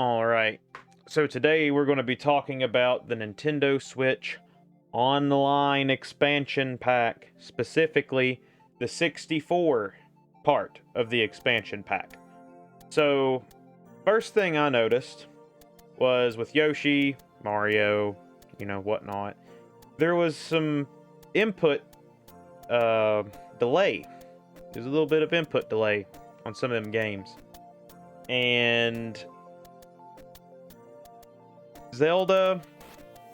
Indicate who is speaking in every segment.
Speaker 1: Alright, so today we're going to be talking about the Nintendo Switch Online Expansion Pack, specifically the 64 part of the expansion pack. So, first thing I noticed was with Yoshi, Mario, whatnot, there was some input delay. There's a little bit of input delay on some of them games. And Zelda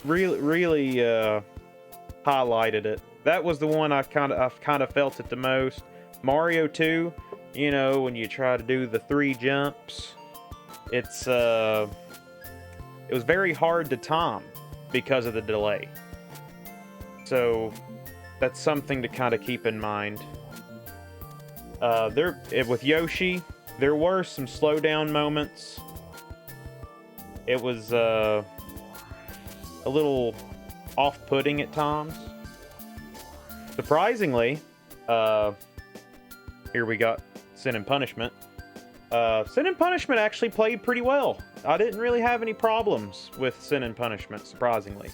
Speaker 1: really highlighted it. That was the one I kind of felt it the most. Mario 2, when you try to do the 3 jumps, it was very hard to time because of the delay. So that's something to kind of keep in mind. With Yoshi, there were some slowdown moments. It was a little off-putting at times. Surprisingly, here we got Sin and Punishment. Sin and Punishment actually played pretty well. I didn't really have any problems with Sin and Punishment, surprisingly.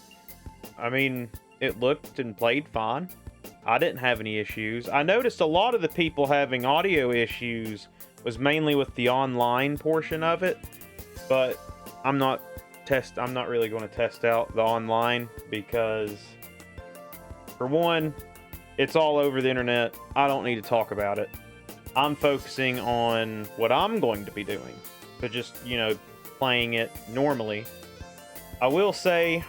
Speaker 1: I mean, it looked and played fine. I didn't have any issues. I noticed a lot of the people having audio issues was mainly with the online portion of it, but I'm not really going to test out the online because, for one, it's all over the internet. I don't need to talk about it. I'm focusing on what I'm going to be doing. So just, playing it normally. I will say,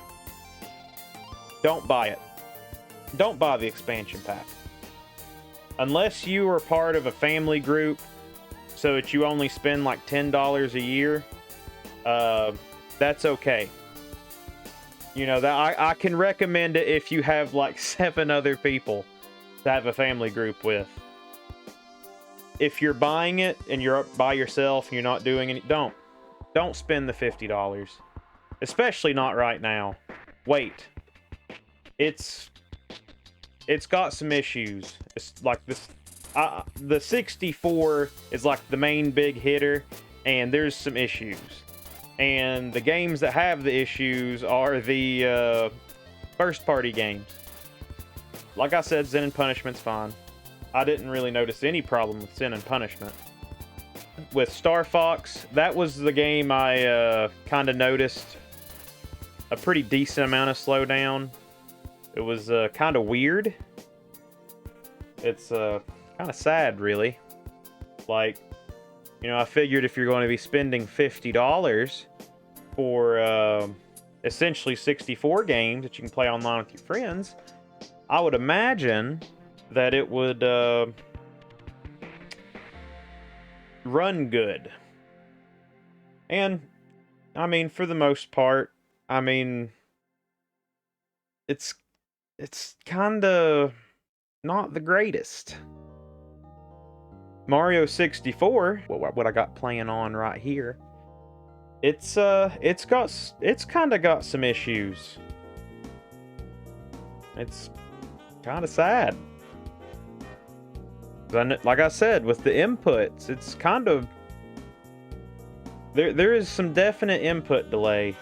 Speaker 1: don't buy it. Don't buy the expansion pack. Unless you are part of a family group so that you only spend like $10 a year, that's okay. That I can recommend it if you have like 7 other people to have a family group with. If you're buying it and you're up by yourself and you're not doing any, don't spend the $50. Especially not right now. Wait. It's got some issues. It's like this. The 64 is like the main big hitter, and there's some issues. And the games that have the issues are the first-party games. Like I said, Sin and Punishment's fine. I didn't really notice any problem with Sin and Punishment. With Star Fox, that was the game I kind of noticed a pretty decent amount of slowdown. It was kind of weird. It's kind of sad, really. Like, I figured if you're going to be spending $50 for essentially 64 games that you can play online with your friends, I would imagine that it would run good. And, I mean, for the most part, it's kind of not the greatest. Mario 64, what I got playing on right here, it's kind of got some issues. It's kind of sad. Like I said, with the inputs, it's kind of there is some definite input delay,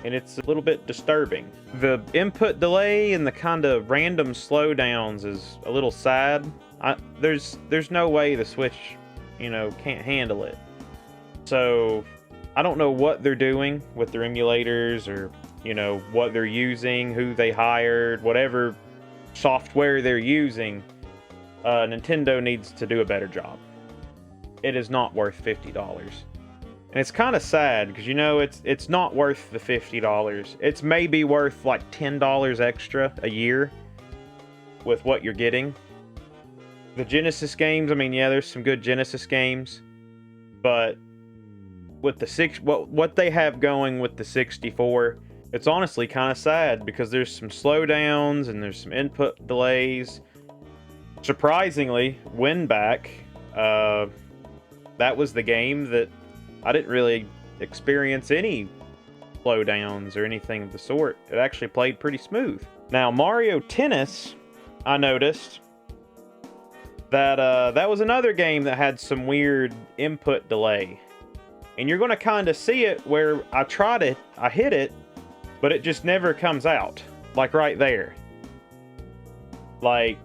Speaker 1: and it's a little bit disturbing. The input delay and the kind of random slowdowns is a little sad. There's no way the Switch, can't handle it. So I don't know what they're doing with their emulators, or what they're using, who they hired, whatever software they're using. Nintendo needs to do a better job. It is not worth $50. And it's kind of sad because, it's not worth the $50. It's maybe worth like $10 extra a year with what you're getting. The Genesis games, there's some good Genesis games, but with the what they have going with the 64, it's honestly kind of sad because there's some slowdowns and there's some input delays. Surprisingly, Winback, that was the game that I didn't really experience any slowdowns or anything of the sort. It actually played pretty smooth. Now, Mario Tennis, I noticed that that was another game that had some weird input delay. And you're going to kind of see it where I hit it, but it just never comes out. Like right there. Like,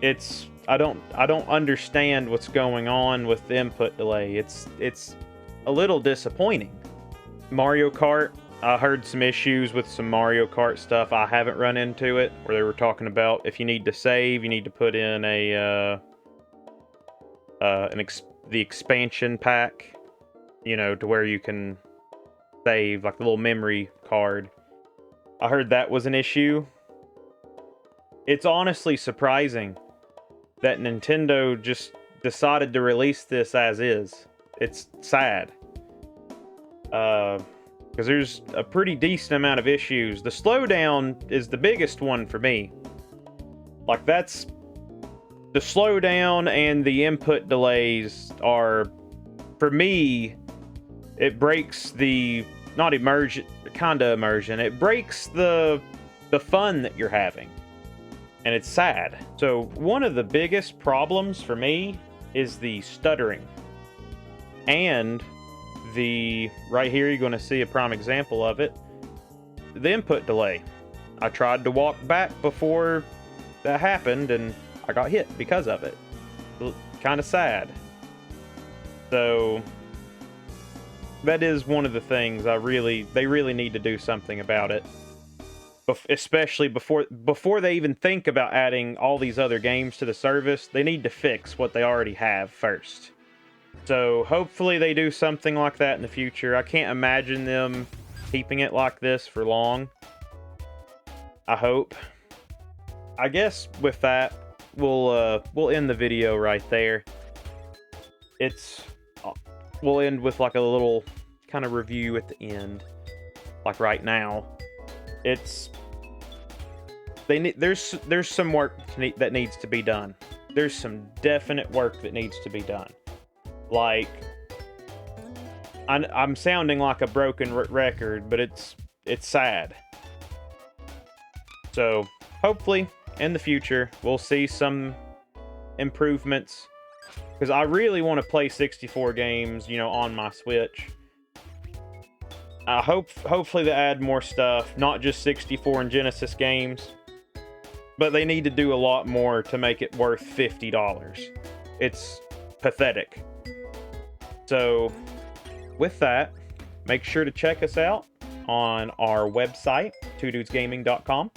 Speaker 1: I don't understand what's going on with the input delay. It's a little disappointing. Mario Kart, I heard some issues with some Mario Kart stuff. I haven't run into it, where they were talking about if you need to save, you need to put in the expansion pack, you know, to where you can save, like the little memory card. I heard that was an issue. It's honestly surprising that Nintendo just decided to release this as is. It's sad. Because there's a pretty decent amount of issues. The slowdown is the biggest one for me. Like, that's... The slowdown and the input delays are... For me, it breaks the... Not immersion, kinda immersion. It breaks the fun that you're having. And it's sad. So, one of the biggest problems for me is the stuttering. And right here, you're going to see a prime example of it. The input delay. I tried to walk back before that happened, and I got hit because of it. Kind of sad. So, that is one of the things they really need to do something about it. Especially before they even think about adding all these other games to the service, they need to fix what they already have first. So hopefully they do something like that in the future. I can't imagine them keeping it like this for long. I hope. I guess with that, we'll end the video right there. We'll end with like a little kind of review at the end, like right now. There's some work that needs to be done. There's some definite work that needs to be done. Like, I'm sounding like a broken record, but it's sad. So hopefully in the future we'll see some improvements, because I really want to play 64 games, you know, on my Switch. Hopefully they add more stuff, not just 64 and Genesis games, but they need to do a lot more to make it worth $50. It's pathetic. So, with that, make sure to check us out on our website, twodudesgaming.com.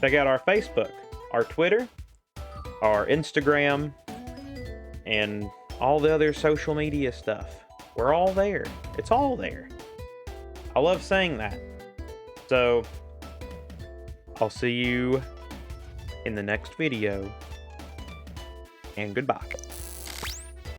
Speaker 1: Check out our Facebook, our Twitter, our Instagram, and all the other social media stuff. We're all there. It's all there. I love saying that. So, I'll see you in the next video, and goodbye.